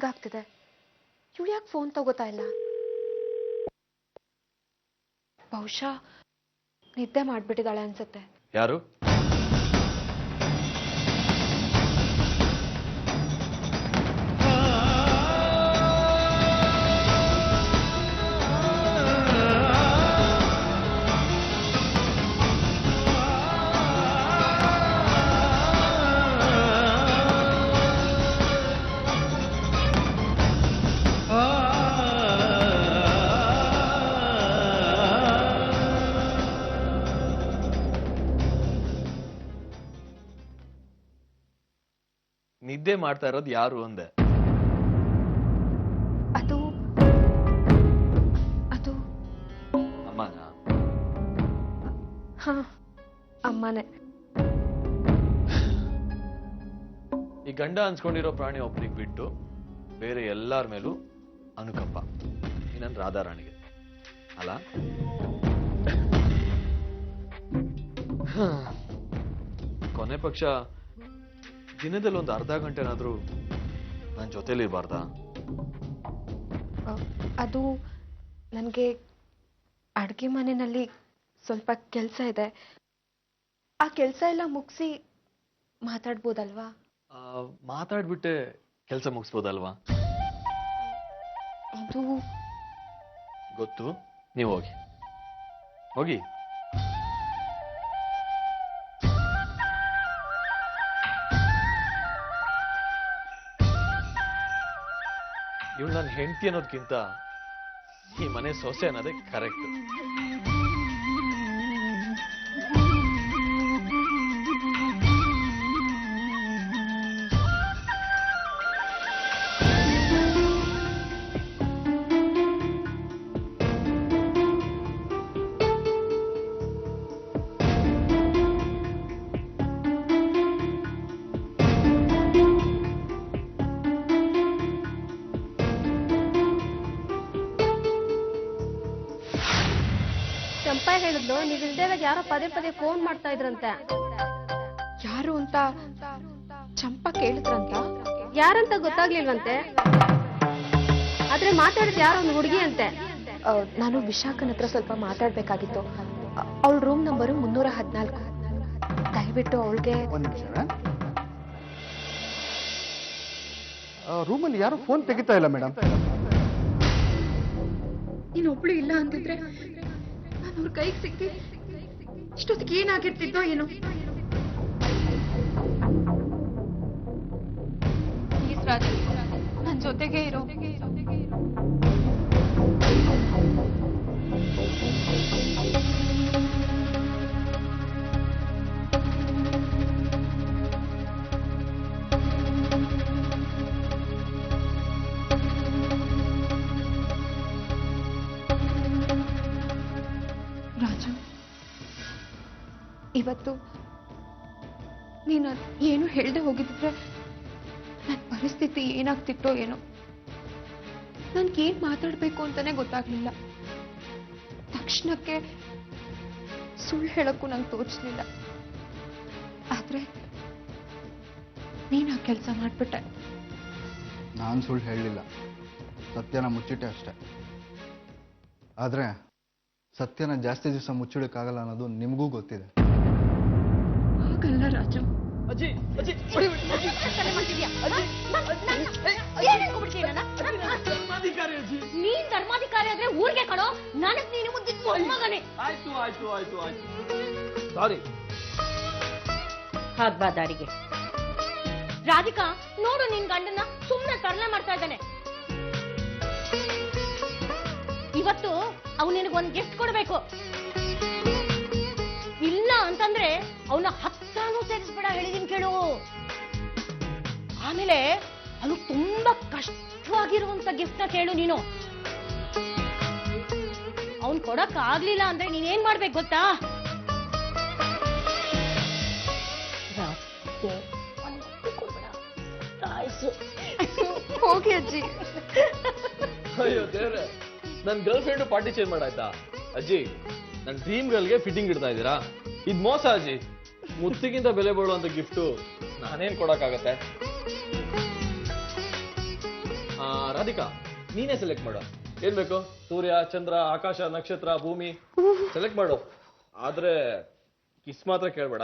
Ring ಆಗ್ತಿದೆ. ಇವಳು ಯಾಕೆ ಫೋನ್ ತಗೋತಾ ಇಲ್ಲ? ಬಹುಶಃ ನಿದ್ದೆ ಮಾಡ್ಬಿಟ್ಟಿದ್ದಾಳೆ ಅನ್ಸುತ್ತೆ. ಯಾರು? ನಿದ್ದೆ ಮಾಡ್ತಾ ಇರೋದು ಯಾರು ಅಂದೆ? ಅದು ಅಮ್ಮನ? ಹಾ, ಅಮ್ಮನೇ. ಈ ಗಂಡ ಅನ್ಸ್ಕೊಂಡಿರೋ ಪ್ರಾಣಿ ಒಬ್ಬನಿಗೆ ಬಿಟ್ಟು ಬೇರೆ ಎಲ್ಲಾರ ಮೇಲೂ ಅನುಕಂಪ. ಈ ನನ್ ರಾಧಾರಾಣಿಗೆ ಅಲ್ಲ? ಕೊನೆ ಪಕ್ಷ ದಿನದಲ್ಲಿ ಒಂದು ಅರ್ಧ ಗಂಟೆನಾದ್ರೂ ನನ್ನ ಜೊತೆಲಿ ಇರಬಾರ್ದಾ? ಅದು ನನಗೆ ಅಡುಗೆ ಮನೆಯಲ್ಲಿ ಸ್ವಲ್ಪ ಕೆಲಸ ಇದೆ. ಆ ಕೆಲಸ ಎಲ್ಲ ಮುಗಿಸಿ ಮಾತಾಡ್ಬೋದಲ್ವಾ? ಮಾತಾಡ್ಬಿಟ್ಟೆ ಕೆಲಸ ಮುಗಿಸ್ಬೋದಲ್ವಾ? ಅದು ಗೊತ್ತು, ನೀವು ಹೋಗಿ ಹೋಗಿ. ಇವಳು ನನ್ನ ಹೆಂಡತಿ ಅನ್ನೋದಕ್ಕಿಂತ ಈ ಮನೆ ಸೊಸೆ ಅನ್ನೋದೇ ಕರೆಕ್ಟ್. ಚಂಪಾ ಹೇಳಿದ್ಲು, ನೀವ್ ಇಲ್ದೇವಾಗ ಯಾರೋ ಪದೇ ಪದೇ ಫೋನ್ ಮಾಡ್ತಾ ಇದ್ರಂತೆ. ಯಾರು ಅಂತ ಚಂಪಾ ಕೇಳಿದ್ರಂತ? ಯಾರಂತ ಗೊತ್ತಾಗ್ಲಿಲ್ವಂತೆ, ಆದ್ರೆ ಮಾತಾಡಿದ್ ಯಾರೋ ಒಂದು ಹುಡುಗಿ ಅಂತೆ. ನಾನು ವಿಶಾಖನ ಹತ್ರ ಸ್ವಲ್ಪ ಮಾತಾಡ್ಬೇಕಾಗಿತ್ತು. ಅವಳ ರೂಮ್ ನಂಬರು 314. ದಯವಿಟ್ಟು ಅವಳಿಗೆ. ರೂಮಲ್ಲಿ ಯಾರು ಫೋನ್ ತೆಗಿತಾ ಇಲ್ಲ ಮೇಡಮ್. ಇನ್ನೊಬ್ಳು ಇಲ್ಲ ಅಂತಿದ್ರೆ ನಾನು ಅವ್ರ ಕೈಗೆ ಸಿಕ್ಕಿ ಇಷ್ಟೊತ್ತಿಗೆ ಏನಾಗಿರ್ತಿದ್ದೋ ಏನೋ. ಪ್ಲೀಸ್ ರಾಜು, ನನ್ನ ಜೊತೆಗೆ ಇರೋ. ರಾಜು, ಇವತ್ತು ನೀನು ಏನು ಹೇಳ್ದೆ ಹೋಗಿದ್ರೆ ನನ್ನ ಪರಿಸ್ಥಿತಿ ಏನಾಗ್ತಿತ್ತೋ ಏನೋ. ನನ್ಗೇನ್ ಮಾತಾಡ್ಬೇಕು ಅಂತಾನೆ ಗೊತ್ತಾಗ್ಲಿಲ್ಲ. ತಕ್ಷಣಕ್ಕೆ ಸುಳ್ಳು ಹೇಳಕ್ಕೂ ನಂಗೆ ತೋಚಲಿಲ್ಲ. ಆದ್ರೆ ನೀನ್ ಆ ಕೆಲಸ ಮಾಡ್ಬಿಟ್ಟೆ. ನಾನು ಸುಳ್ಳು ಹೇಳಲಿಲ್ಲ, ಸತ್ಯನ ಮುಚ್ಚಿಟ್ಟೆ ಅಷ್ಟೆ. ಆದ್ರೆ ಸತ್ಯನ ಜಾಸ್ತಿ ದಿವಸ ಮುಚ್ಚಿಡಕ್ಕಾಗಲ್ಲ ಅನ್ನೋದು ನಿಮಗೂ ಗೊತ್ತಿದೆ. ಹಾಗಲ್ಲ ರಾಜು. ಅಜ್ಜಿ ಅಜ್ಜಿ ನೀನ್ ಧರ್ಮಾಧಿಕಾರಿ ಆದ್ರೆ ಊರಿಗೆ ಕಣೋ, ನನಗ್ ನೀನು ಮುದ್ದಿದ್ ಮೊಮ್ಮಗನೇ. ಆಯ್ತು ಆಯ್ತು ಆಯ್ತು ಆಯ್ತು, ಸಾರಿ. ಹಾಗ್ಬಾ ದಾರಿಗೆ. ರಾಧಿಕಾ ನೋಡು, ನಿನ್ ಗಂಡನ ಸುಮ್ನೆ ತರಲೆ ಮಾಡ್ತಾ ಇದ್ದಾನೆ. ಇವತ್ತು ಅವನು ನಿನಗೊಂದು ಗಿಫ್ಟ್ ಕೊಡ್ಬೇಕು. ಇಲ್ಲ ಅಂತಂದ್ರೆ ಅವನ ಹತ್ತಾನು ಸೇರಿಸ್ಬೇಡ, ಹೇಳಿದೀನಿ ಕೇಳು. ಆಮೇಲೆ ಅವನು ತುಂಬಾ ಕಷ್ಟವಾಗಿರುವಂತ ಗಿಫ್ಟ್ ನ ಕೇಳು ನೀನು. ಅವನ್ ಕೊಡಕ್ ಆಗ್ಲಿಲ್ಲ ಅಂದ್ರೆ ನೀನೇನ್ ಮಾಡ್ಬೇಕು ಗೊತ್ತಾ? ಹೋಗಿ ಅಜ್ಜಿ. ಅಯ್ಯೋ ದೇವ್ರೆ, ನನ್ ಗರ್ಲ್ ಫ್ರೆಂಡ್ ಪಾರ್ಟಿ ಚೇಂಜ್ ಮಾಡಾಯ್ತಾ? ಅಜ್ಜಿ, ನನ್ ಡ್ರೀಮ್ ಗರ್ಲ್ಗೆ ಫಿಟ್ಟಿಂಗ್ ಇಡ್ತಾ ಇದ್ದೀರಾ? ಇದ್ ಮೋಸ ಅಜ್ಜಿ. ಮುತ್ತಿಗಿಂತ ಬೆಲೆ ಬಾಳುವಂತ ಗಿಫ್ಟು ನಾನೇನ್ ಕೊಡಕ್ಕಾಗತ್ತೆ? ರಾಧಿಕಾ ನೀನೇ ಸೆಲೆಕ್ಟ್ ಮಾಡು. ಏನ್ ಬೇಕು? ಸೂರ್ಯ, ಚಂದ್ರ, ಆಕಾಶ, ನಕ್ಷತ್ರ, ಭೂಮಿ ಸೆಲೆಕ್ಟ್ ಮಾಡು. ಆದ್ರೆ ಕಿಸ್ ಮಾತ್ರ ಕೇಳ್ಬೇಡ.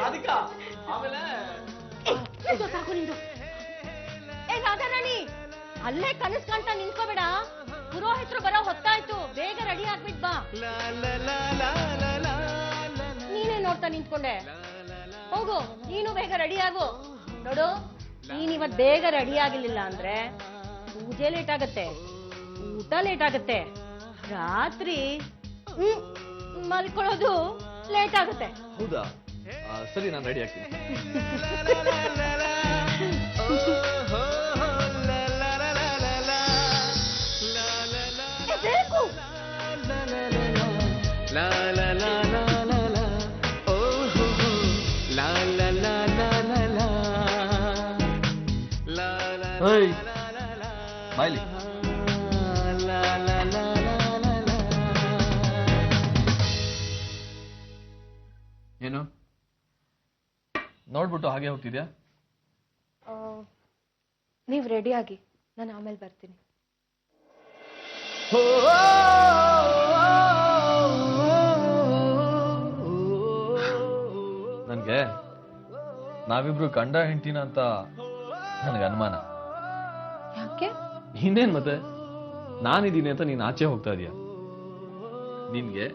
ರಾಧಿಕಾ ಆಮೇಲೆ ಸಾಕು ನಿಂದು. ಏ ರಾಧಾರಾಣಿ, ಅಲ್ಲೇ ಕನಸ್ಕಂತ ನಿಂತ್ಕೋಬೇಡ. ಪುರೋಹಿತರು ಬರೋ ಹೊತ್ತಾಯ್ತು, ಬೇಗ ರೆಡಿ ಆಗ್ಬಿಟ್ ಬಾ. ನೀನೇ ನೋಡ್ತಾ ನಿಂತ್ಕೊಂಡೆ. ಹೋಗು, ನೀನು ಬೇಗ ರೆಡಿ ಆಗು. ನೋಡು, ನೀನ್ ಇವತ್ ಬೇಗ ರೆಡಿ ಆಗಿರ್ಲಿಲ್ಲ ಅಂದ್ರೆ ಪೂಜೆ ಲೇಟ್ ಆಗತ್ತೆ, ಊಟ ಲೇಟ್ ಆಗತ್ತೆ, ರಾತ್ರಿ ಮಲ್ಕೊಳ್ಳೋದು ಲೇಟ್ ಆಗತ್ತೆ. ಹೌದಾ? ಸರಿ, ನಾನು ರೆಡಿ ಆಗ್ತೀನಿ. ಬೇಕು ಬಾಯ್ಲಿ. ಏನು ನೋಡ್ಬಿಟ್ಟು ಹಾಗೆ ಹೋಗ್ತಿದ್ಯಾ? ನೀವು ರೆಡಿ ಆಗಿ, ನಾನು ಆಮೇಲೆ ಬರ್ತೀನಿ. ನನ್ಗೆ ನಾವಿಬ್ರು ಗಂಡ ಹೆಂಡ್ತಿನ ಅಂತ ನನಗೆ ಅನುಮಾನ. ಯಾಕೆ? ಇನ್ನೇನ್ ಮತ್ತೆ, ನಾನಿದ್ದೀನಿ ಅಂತ ನೀನ್ ಆಚೆ ಹೋಗ್ತಾ ಇದೀಯ. ನಿನ್ಗೆ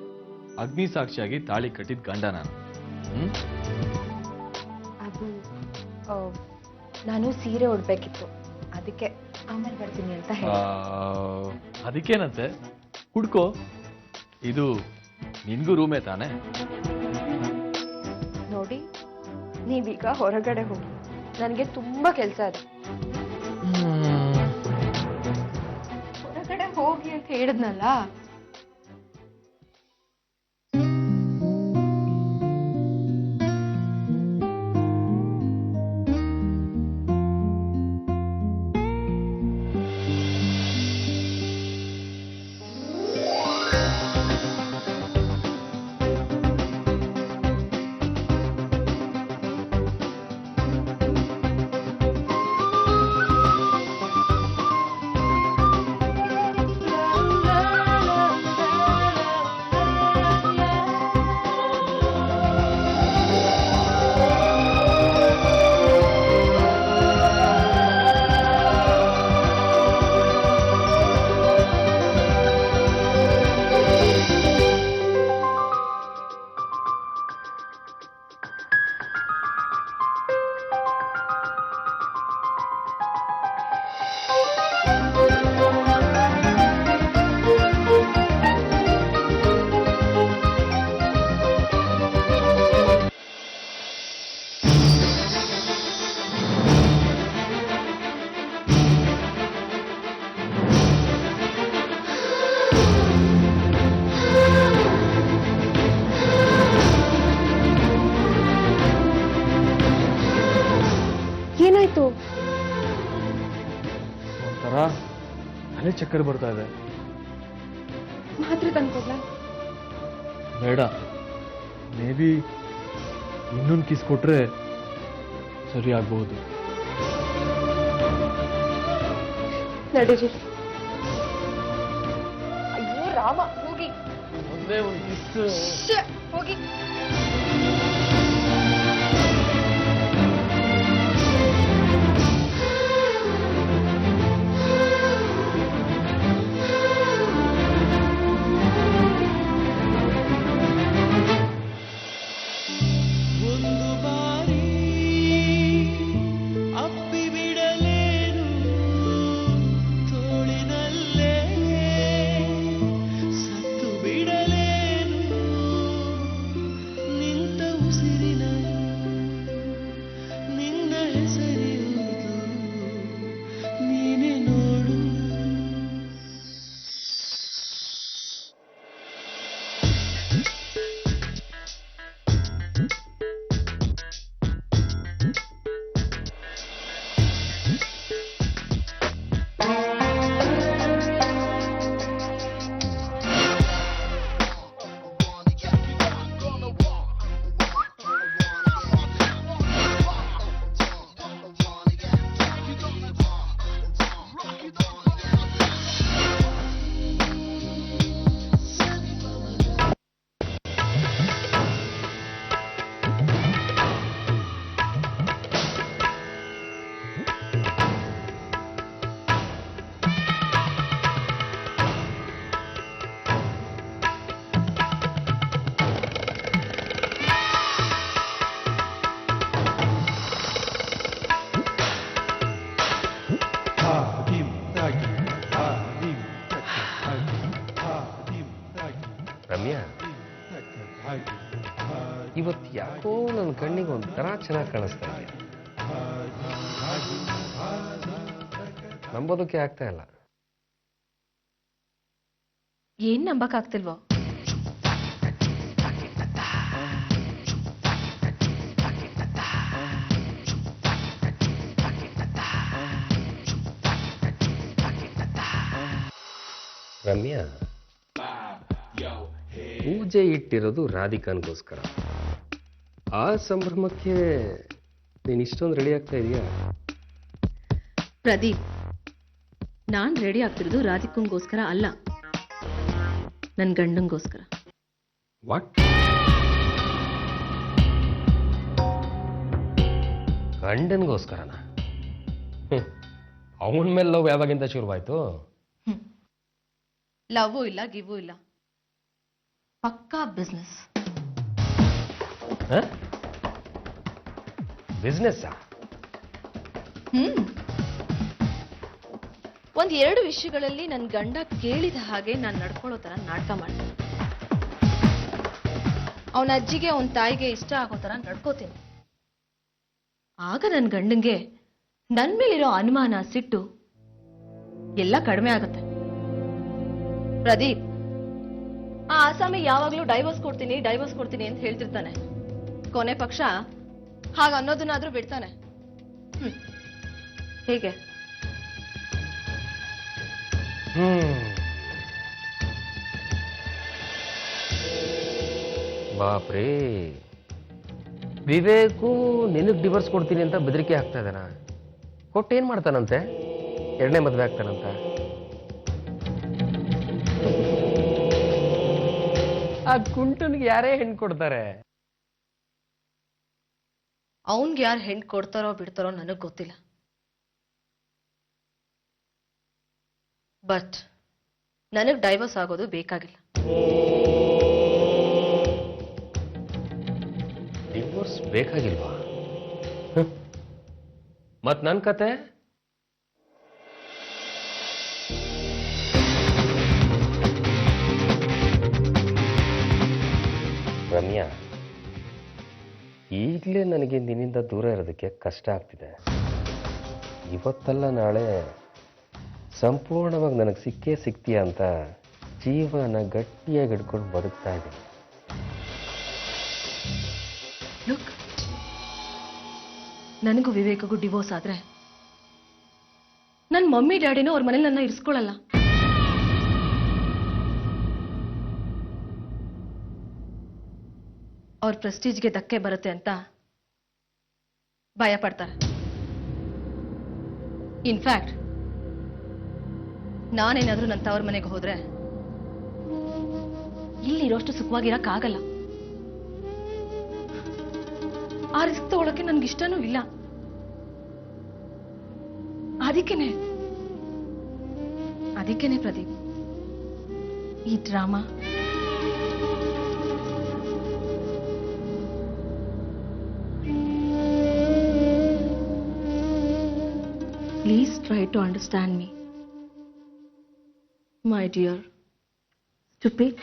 ಅಗ್ನಿ ಸಾಕ್ಷಿಯಾಗಿ ತಾಳಿ ಕಟ್ಟಿದ ಗಂಡ ನಾನು. ಅದು ನಾನು ಸೀರೆ ಉಡ್ಬೇಕಿತ್ತು, ಅದಕ್ಕೆ ಆಮೇಲೆ ಬರ್ತೀನಿ ಅಂತ ಹೇಳಿ. ಅದಕ್ಕೇನಂತೆ, ಹುಡ್ಕೋ. ಇದು ನಿನ್ಗೂ ರೂಮೇ ತಾನೆ? ನೋಡಿ, ನೀವೀಗ ಹೊರಗಡೆ ಹೋಗಿ, ನನಗೆ ತುಂಬಾ ಕೆಲಸ ಇದೆ. ಹೊರಗಡೆ ಹೋಗಿ ಅಂತ ಹೇಳಿದ್ನಲ್ಲ. ಏನಾಯ್ತು? ಒಂಥರ ತಲೆ ಚಕ್ಕರ್ ಬರ್ತಾ ಇದೆ. ಮಾತ್ರೆ ತಂದ್ಕೊಡ್ಲಾ? ಬೇಡ, ಮೇ ಬಿ ಇನ್ನೊಂದು ಕಿಸ್ ಕೊಟ್ರೆ ಸರಿ ಆಗ್ಬಹುದು. ನಡೀರಿ. ಅಯ್ಯೋ ರಾಮ, ಹೋಗಿ. ಒಂದೇ ಒಂದು ಕಿಸ್. ಹೋಗಿ. ನೀ ರಮ್ಯಾ, ಇವತ್ತು ಯಾಕೋ ನನ್ನ ಕಣ್ಣಿಗೆ ಒಂಥರ ಚೆನ್ನಾಗಿ ಕಾಣಿಸ್ತಾ ಇದೆ. ನಂಬೋದಕ್ಕೆ ಆಗ್ತಾ ಇಲ್ಲ. ಏನ್ ನಂಬಕ್ಕಾಗ್ತಿಲ್ವೋ? ರಮ್ಯಾ, ಪೂಜೆ ಇಟ್ಟಿರೋದು ರಾಧಿಕಾನ್ಗೋಸ್ಕರ. ಆ ಸಂಭ್ರಮಕ್ಕೆ ನೀನು ಇಷ್ಟೊಂದು ರೆಡಿ ಆಗ್ತಾ ಇದೀಯಾ? ಪ್ರದೀಪ್, ನಾನ್ ರೆಡಿ ಆಗ್ತಿರೋದು ರಾಧಿಕಂಗೋಸ್ಕರ ಅಲ್ಲ, ನನ್ ಗಂಡಂಗೋಸ್ಕರ. ವಾಟ್? ಗಂಡನ್ಗೋಸ್ಕರನಾ? ಅವನ ಮೇಲೆ ಲವ್ ಯಾವಾಗಿಂದ ಶುರುವಾಯ್ತು? ಲವ್ವೂ ಇಲ್ಲ, ಗಿವ್ವೂ ಇಲ್ಲ, ಪಕ್ಕಾ ಬಿಸ್ನೆಸ್. ಬಿಸ್ನೆಸ್? ಒಂದ್ 2 ವಿಷಯಗಳಲ್ಲಿ ನನ್ ಗಂಡ ಕೇಳಿದ ಹಾಗೆ ನಾನ್ ನಡ್ಕೊಳ್ಳೋ ತರ ನಾಟಕ ಮಾಡ್ತೀನಿ. ಅವನ ಅಜ್ಜಿಗೆ ಅವನ ತಾಯಿಗೆ ಇಷ್ಟ ಆಗೋ ತರ ನಡ್ಕೋತೀನಿ. ಆಗ ನನ್ ಗಂಡಂಗೆ ನನ್ ಮೇಲಿರೋ ಅನುಮಾನ, ಸಿಟ್ಟು ಎಲ್ಲ ಕಡಿಮೆ ಆಗುತ್ತೆ. ಪ್ರದೀಪ್, ಆ ಆಸಾಮಿ ಯಾವಾಗ್ಲೂ ಡೈವರ್ಸ್ ಕೊಡ್ತೀನಿ ಅಂತ ಹೇಳ್ತಿರ್ತಾನೆ. ಕೊನೆ ಪಕ್ಷ ಹಾಗ ಅನ್ನೋದನ್ನಾದ್ರೂ ಬಿಡ್ತಾನೆ. ಹೇಗೆ? ಬಾಪ್ರೇ, ವಿವೇಕು ನಿನಗ್ ಡಿವೋರ್ಸ್ ಕೊಡ್ತೀನಿ ಅಂತ ಬೆದರಿಕೆ ಹಾಕ್ತಾ ಇದ್ದಾನ. ಕೊಟ್ಟೇನ್ ಮಾಡ್ತಾನಂತೆ? 2ನೇ ಮದ್ವೆ ಆಗ್ತಾನಂತ. ಆ ಕುಂಟನ್ಗೆ ಯಾರೇ ಹೆಣ್ಣು ಕೊಡ್ತಾರೆ? ಅವನ್ಗೆ ಯಾರು ಹೆಣ್ಣು ಕೊಡ್ತಾರೋ ಬಿಡ್ತಾರೋ ನನಗ್ ಗೊತ್ತಿಲ್ಲ. ಬಟ್ ನನಗ್ ಡೈವರ್ಸ್ ಆಗೋದು ಬೇಕಾಗಿಲ್ಲ. ಡಿವೋರ್ಸ್ ಬೇಕಾಗಿಲ್ವಾ? ಮತ್ ನನ್ ಕತೆ? ರಮ್ಯಾ, ಈಗಲೇ ನನಗೆ ನಿನ್ನಿಂದ ದೂರ ಇರೋದಕ್ಕೆ ಕಷ್ಟ ಆಗ್ತಿದೆ. ಇವತ್ತಲ್ಲ ನಾಳೆ ಸಂಪೂರ್ಣವಾಗಿ ನನಗೆ ಸಿಕ್ಕೇ ಸಿಗ್ತೀಯ ಅಂತ ಜೀವನ ಗಟ್ಟಿಯಾಗಿ ಹಿಡ್ಕೊಂಡು ಬದುಕ್ತಾ ಇದ್ದೀನಿ. ಲುಕ್, ನನಗೂ ವಿವೇಕಗೂ ಡಿವೋರ್ಸ್ ಆದ್ರೆ ನನ್ನ ಮಮ್ಮಿ ಡ್ಯಾಡಿನೂ ಅವ್ರ ಮನೇಲಿ ನನ್ನ ಇರಿಸ್ಕೊಳ್ಳಲ್ಲ. ಅವ್ರ ಪ್ರೆಸ್ಟೀಜ್ಗೆ ಧಕ್ಕೆ ಬರುತ್ತೆ ಅಂತ ಭಯ ಪಡ್ತಾರೆ. ಇನ್ಫ್ಯಾಕ್ಟ್ ನಾನೇನಾದ್ರೂ ನನ್ನ ತವ್ರ ಮನೆಗೆ ಹೋದ್ರೆ ಇಲ್ಲಿರೋಷ್ಟು ಸುಖವಾಗಿರಕ್ಕಾಗಲ್ಲ. ಆ ರಿಸ್ಕ್ ತಗೊಳಕ್ಕೆ ನನ್ಗಿಷ್ಟನೂ ಇಲ್ಲ. ಅದಕ್ಕೇನೆ ಪ್ರದೀಪ್ ಈ drama. Please try to understand me, my dear stupid.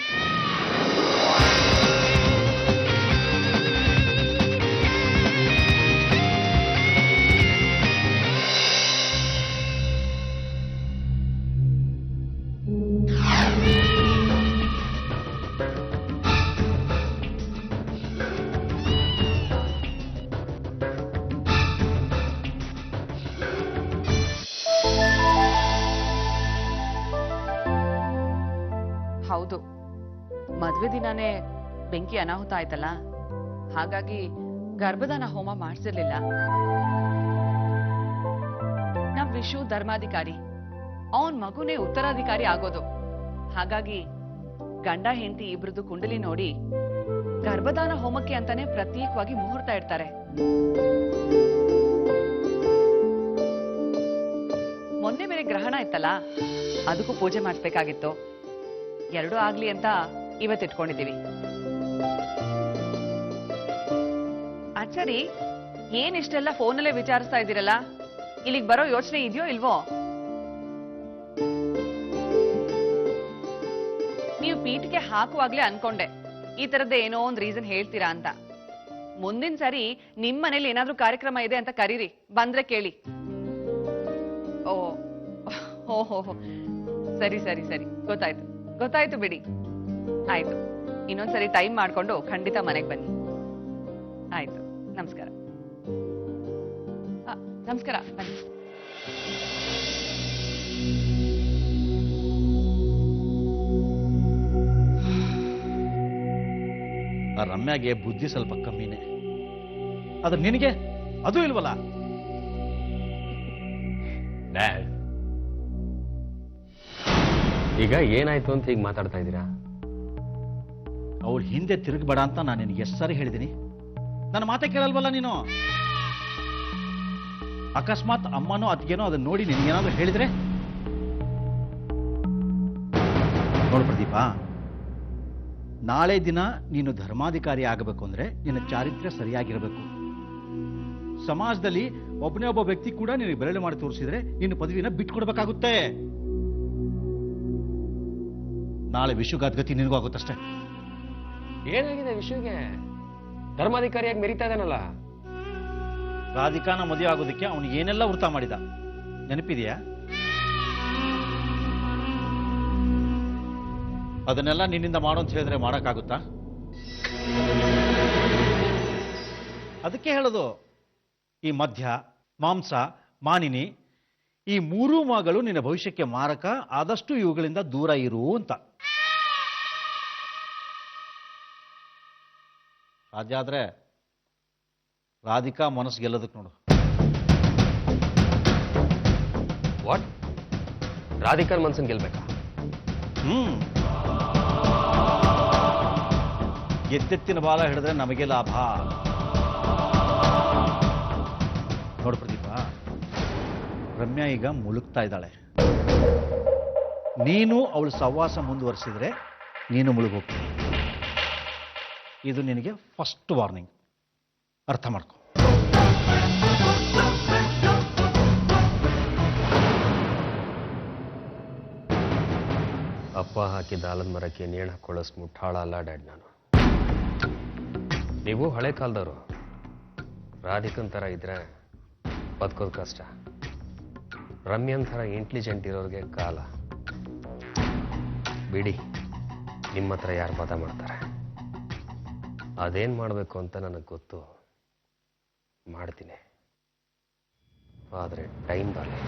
ಹೌದು, ಮದ್ವೆ ದಿನಾನೇ ಬೆಂಕಿ ಅನಾಹುತ ಆಯ್ತಲ್ಲ, ಹಾಗಾಗಿ ಗರ್ಭದಾನ ಹೋಮ ಮಾಡಿಸಿರ್ಲಿಲ್ಲ. ನಮ್ ವಿಶು ಧರ್ಮಾಧಿಕಾರಿ, ಅವನ್ ಮಗುನೇ ಉತ್ತರಾಧಿಕಾರಿ ಆಗೋದು. ಹಾಗಾಗಿ ಗಂಡ ಹೆಂಡತಿ ಇಬ್ರದ್ದು ಕುಂಡಲಿ ನೋಡಿ ಗರ್ಭದಾನ ಹೋಮಕ್ಕೆ ಅಂತಾನೆ ಪ್ರತ್ಯೇಕವಾಗಿ ಮುಹೂರ್ತ ಇಡ್ತಾರೆ. ಮೊನ್ನೆ ಬೇರೆ ಗ್ರಹಣ ಇತ್ತಲ್ಲ, ಅದಕ್ಕೂ ಪೂಜೆ ಮಾಡಿಸ್ಬೇಕಾಗಿತ್ತು. 2 ಆಗ್ಲಿ ಅಂತ ಇವತ್ತಿಟ್ಕೊಂಡಿದ್ದೀವಿ. ಅಚ್ಚರಿ, ಏನ್ ಇಷ್ಟೆಲ್ಲ ಫೋನಲ್ಲೇ ವಿಚಾರಿಸ್ತಾ ಇದ್ದೀರಲ್ಲ, ಇಲ್ಲಿಗೆ ಬರೋ ಯೋಚನೆ ಇದೆಯೋ ಇಲ್ವೋ? ನೀವು ಪೀಠಕ್ಕೆ ಹಾಕುವಾಗ್ಲೇ ಅನ್ಕೊಂಡೆ ಈ ತರದ್ದು ಏನೋ ಒಂದ್ ರೀಸನ್ ಹೇಳ್ತೀರಾ ಅಂತ. ಮುಂದಿನ ಸರಿ ನಿಮ್ ಮನೇಲಿ ಏನಾದ್ರೂ ಕಾರ್ಯಕ್ರಮ ಇದೆ ಅಂತ ಕರೀರಿ, ಬಂದ್ರೆ ಕೇಳಿ. ಓ ಹೋ ಸರಿ ಸರಿ ಸರಿ, ಗೊತ್ತಾಯ್ತು ಗೊತ್ತಾಯ್ತು ಬಿಡಿ. ಆಯ್ತು, ಇನ್ನೊಂದ್ಸರಿ ಟೈಮ್ ಮಾಡ್ಕೊಂಡು ಖಂಡಿತ ಮನೆಗೆ ಬನ್ನಿ. ಆಯ್ತು, ನಮಸ್ಕಾರ. ನಮಸ್ಕಾರ, ಬನ್ನಿ. ಆ ರಮ್ಯಾಗೆ ಬುದ್ಧಿ ಸ್ವಲ್ಪ ಕಮ್ಮಿನೇ, ಆದ್ರೆ ನಿನಗೆ ಅದು ಇಲ್ವಲ್ಲ. ಈಗ ಏನಾಯ್ತು ಅಂತ ಈಗ ಮಾತಾಡ್ತಾ ಇದ್ದೀರಾ? ಅವಳು ಹಿಂದೆ ತಿರುಗಬೇಡ ಅಂತ ನಾನು ನಿನಗೆ ಎಷ್ಟು ಸಾರಿ ಹೇಳಿದ್ದೀನಿ, ನನ್ನ ಮಾತೇ ಕೇಳಲ್ವಲ್ಲ ನೀನು. ಅಕಸ್ಮಾತ್ ಅಮ್ಮನೋ ಅತ್ತಿಗೆನೋ ಅದನ್ನ ನೋಡಿ ನಿನಗೇನಾದ್ರೂ ಹೇಳಿದ್ರೆ ನೋಡು ಪ್ರದೀಪ, ನಾಳೆ ದಿನ ನೀನು ಧರ್ಮಾಧಿಕಾರಿ ಆಗಬೇಕು ಅಂದ್ರೆ ನಿನ್ನ ಚಾರಿತ್ರ್ಯ ಸರಿಯಾಗಿರಬೇಕು. ಸಮಾಜದಲ್ಲಿ ಒಬ್ಬನೇ ಒಬ್ಬ ವ್ಯಕ್ತಿ ಕೂಡ ನಿನಗೆ ಬೆರಳು ಮಾಡಿ ತೋರಿಸಿದ್ರೆ ನಿನ್ನ ಪದವಿನ ಬಿಟ್ಕೊಡ್ಬೇಕಾಗುತ್ತೆ. ನಾಳೆ ವಿಶ್ವಗಾದ್ಗತಿ ನಿನಗೂ ಆಗುತ್ತಷ್ಟೇ. ಏನಾಗಿದೆ ವಿಷಯಕ್ಕೆ? ಧರ್ಮಾಧಿಕಾರಿಯಾಗಿ ಮೆರಿತಾ ಇದ್ದಾನಲ್ಲ. ರಾಧಿಕಾನ ಮದುವೆ ಆಗೋದಕ್ಕೆ ಅವನಿಗೆ ಏನೆಲ್ಲ ವೃತ್ತ ಮಾಡಿದ ನೆನಪಿದೆಯಾ? ಅದನ್ನೆಲ್ಲ ನಿನ್ನಿಂದ ಮಾಡು ಅಂತ ಹೇಳಿದ್ರೆ ಮಾಡೋಕ್ಕಾಗುತ್ತಾ? ಅದಕ್ಕೆ ಹೇಳೋದು, ಈ ಮದ್ಯ, ಮಾಂಸ, ಮಾನಿನಿ ಈ ಮೂರೂ ಮಗಳು ನಿನ್ನ ಭವಿಷ್ಯಕ್ಕೆ ಮಾರಕ. ಆದಷ್ಟು ಇವುಗಳಿಂದ ದೂರ ಇರು ಅಂತ. ಸಾಧ್ಯ ಆದ್ರೆ ರಾಧಿಕಾ ಮನಸ್ಸು ಗೆಲ್ಲೋದಕ್ಕೆ ನೋಡು. ವಾಟ್? ರಾಧಿಕಾನ್ ಮನ್ಸನ್ ಗೆಲ್ಬೇಕಾ? ಎತ್ತೆತ್ತಿನ ಬಾಲ ಹಿಡಿದ್ರೆ ನಮಗೆ ಲಾಭ. ನೋಡು ಪ್ರದೀಪ, ರಮ್ಯಾ ಈಗ ಮುಳುಗ್ತಾ ಇದ್ದಾಳೆ. ನೀನು ಅವಳು ಸಹವಾಸ ಮುಂದುವರಿಸಿದ್ರೆ ನೀನು ಮುಳುಗೋಗ್ತೀನಿ. ಇದು ನಿನಗೆ ಫಸ್ಟ್ ವಾರ್ನಿಂಗ್, ಅರ್ಥ ಮಾಡ್ಕೊ. ಅಪ್ಪ ಹಾಕಿದ ಆಲದ ಮರಕ್ಕೆ ನೇಣು ಹಾಕೊಳ್ಳೋಸ್ ಮುಟ್ಟಾಳ ಅಲ್ಲ ಡ್ಯಾಡ್ ನಾನು. ನೀವು ಹಳೆ ಕಾಲದವರು. ರಾಧಿಕನ್ ಥರ ಇದ್ರೆ ಬದುಕೋದು ಕಷ್ಟ. ರಮ್ಯನ್ ಥರ ಇಂಟೆಲಿಜೆಂಟ್ ಇರೋರಿಗೆ ಕಾಲ. ಬಿಡಿ, ನಿಮ್ಮ ಹತ್ರ ಯಾರು ವಾದ ಮಾಡ್ತಾರೆ? ಅದೇನು ಮಾಡಬೇಕು ಅಂತ ನನಗೆ ಗೊತ್ತು, ಮಾಡ್ತೀನಿ. ಆದರೆ ಟೈಮ್ ಬರಲಿ.